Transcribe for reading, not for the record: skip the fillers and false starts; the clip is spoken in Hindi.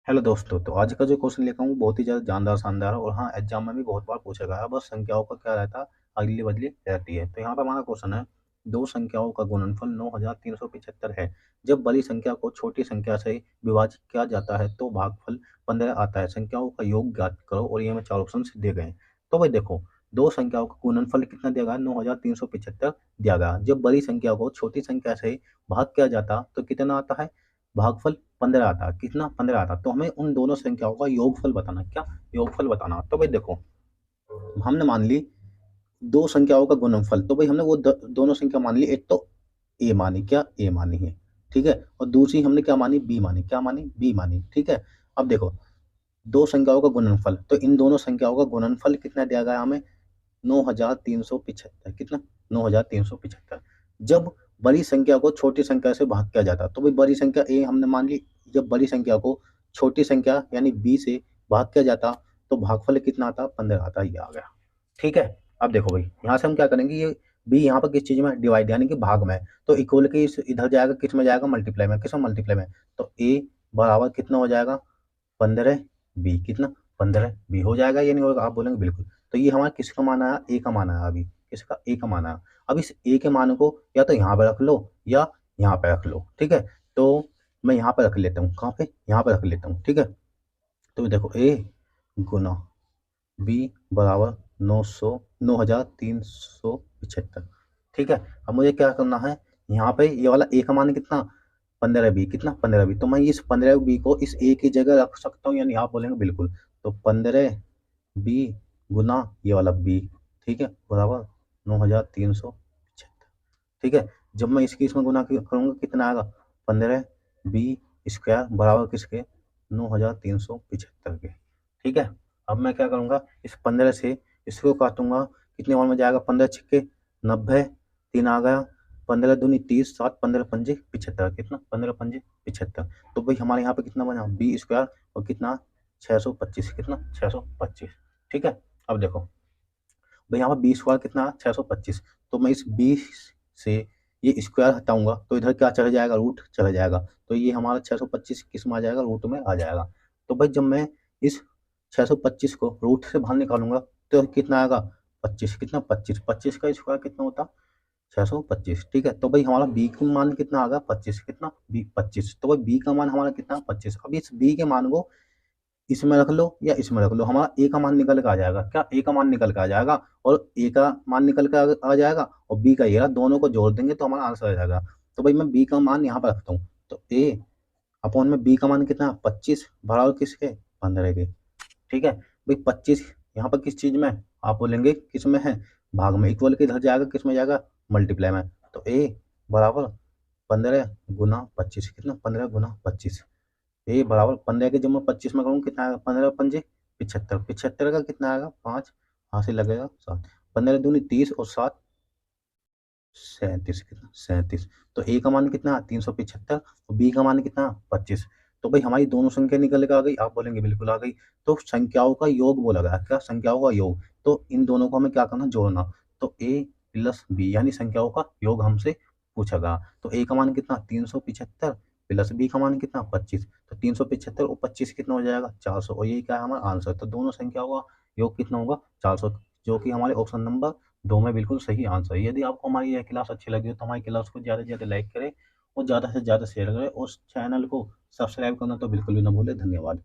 हेलो दोस्तों, तो आज का जो क्वेश्चन लेकर आऊँ बहुत ही ज़्यादा जानदार शानदार है और हाँ, एग्जाम में भी बहुत बार पूछा गया है। बस संख्याओं का क्या रहता है, अदली-बदली रहती है। तो यहाँ पे हमारा क्वेश्चन है, दो संख्याओं का गुणनफल 9375 है। जब बड़ी संख्या को छोटी संख्या से विभाजित किया जाता है तो भागफल 15 आता है। संख्याओं का योग ज्ञात करो और ये हमें 4 ऑप्शन दिए गए हैं। तो भाई देखो, दो संख्याओं का गुणनफल कितना दिया गया है? 9375 दिया गया है। जब बड़ी संख्या को छोटी संख्या से भाग किया जाता तो कितना आता है? भागफल 15 आता। कितना? 15 आता। तो हमें उन दोनों संख्याओं का योगफल बताना। क्या? योगफल बताना। तो भाई देखो, हमने मान ली दो संख्याओं का गुणनफल। तो भाई हमने वो दोनों संख्या मान ली। एक तो ए मानी। क्या? ए मानी है। ठीक है। और दूसरी हमने क्या मानी? बी मानी। क्या मानी? बी मानी। ठीक है। अब देखो, दो संख्याओं का गुणनफल, तो इन दोनों संख्याओं का गुणनफल कितना दिया गया हमें? 9375। कितना? 9375। जब बड़ी संख्या को छोटी संख्या से भाग किया जाता, तो भाई बड़ी संख्या ए हमने मान ली। जब बड़ी संख्या को छोटी संख्या यानी बी से भाग किया जाता तो भागफल कितना आता? 15 आता। ये आ गया। ठीक है। अब देखो भाई, यहाँ से हम क्या करेंगे, ये बी यहाँ पर किस चीज में? डिवाइड यानी कि भाग में। तो इक्वल के इधर जाएगा, किस में जाएगा? मल्टीप्लाई में। किस में? मल्टीप्लाई में। तो ए बराबर कितना हो जाएगा? 15 बी। कितना? 15 बी हो जाएगा या नहीं होगा? आप बोलेंगे बिल्कुल। तो ये हमारा किसका मान आया? ए का मान आया। अभी किसका? ए का मान आया। अब इस ए के मान को या तो यहाँ पे रख लो या यहाँ पे रख लो। ठीक है। तो मैं यहाँ पे रख लेता हूँ। कहाँ पे? यहाँ पे रख लेता हूँ। ठीक है। तो देखो, ए गुना बी बराबर 9375। ठीक है। अब मुझे क्या करना है? यहाँ पे ये वाला ए का मान कितना? 15 बी। कितना? 15 बी। तो मैं इस 15 बी को इस ए की जगह रख सकता हूँ यानी आप बोलेंगे बिल्कुल। तो 15 बी गुना ये वाला बी। ठीक है। बराबर 9375। ठीक है। जब मैं इसकी इसमें गुना करूंगा कितना आएगा? 15 बी स्क्वायर बराबर किसके? 9375 के। ठीक है। अब मैं क्या करूंगा, इस 15 से इसको काटूंगा। कितने और में जाएगा? 15 छिक्के 90, 3 आ गया। 15 दूनी 30, 7 15 पंजे 75। कितना? 15 पंजे 75। तो भाई हमारे यहाँ पे कितना बना? बी स्क्वायर और कितना? 625। कितना? 625। ठीक है। अब देखो भाई, यहाँ पर बी स्क्वायर कितना है? 625। तो मैं इस बी से ये स्क्वायर हटाऊंगा तो इधर क्या चला जाएगा? रूट चला जाएगा। तो ये हमारा 625 किस में आ जाएगा? रूट में आ जाएगा। तो भाई जब मैं इस 625 को रूट से बाहर निकालूंगा तो कितना आएगा? 25। कितना? 25। 25 का स्क्वायर कितना होता? 625। ठीक है। तो भाई हमारा बी का मान कितना आ गया? 25। कितना? बी 25। तो भाई बी का मान हमारा कितना? 25। अब इस बी के मान को इसमें रख लो या इसमें रख लो, हमारा ए का मान निकल के आ जाएगा। क्या? ए का मान निकल के आ जाएगा। और ए का मान निकल के आ जाएगा और बी का ये रहा, दोनों को जोड़ देंगे तो हमारा आंसर आ जाएगा। तो भाई मैं बी का मान यहाँ पर रखता हूँ। तो ए अपॉन में बी का मान कितना? 25 बराबर किसके? 15 के। ठीक है। भाई 25 यहाँ पर किस चीज में? आप बोलेंगे किस में है? भाग में। इक्वल के इधर जाएगा, किस में जाएगा? मल्टीप्लाई में। तो ए बराबर 15 गुना 25। कितना? 15 गुना 25। ए बराबर 15 के जब मैं 25 में करूँ कितना आएगा? 15 पंजे 75। 75 का कितना आएगा? 5 हासिल लगेगा 7। 15 दूनी 30 और 7 37। कितना? 37। तो ए का मान कितना? 375 और बी का मान कितना? 25। तो भाई हमारी दोनों संख्या निकल के आ गई। आप बोलेंगे बिल्कुल आ गई। तो संख्याओं का योग बोला गया। क्या? संख्याओं का योग। तो इन दोनों को हमें क्या करना? जोड़ना। तो ए प्लस बी यानी संख्याओं का योग हमसे पूछा गया। तो ए का मान कितना? 375 प्लस बी का मान कितना? 25। तो 375 और 25 कितना हो जाएगा? 400। और ये क्या है हमारा आंसर? तो दोनों संख्याओं का योग कितना होगा? 400, जो कि हमारे ऑप्शन नंबर 2 में बिल्कुल सही आंसर है। यदि आपको हमारी यह क्लास अच्छी लगी हो तो हमारी क्लास को ज़्यादा से ज़्यादा लाइक करें और ज़्यादा से ज़्यादा शेयर करें और चैनल को सब्सक्राइब करना तो बिल्कुल भी ना भूलें। धन्यवाद।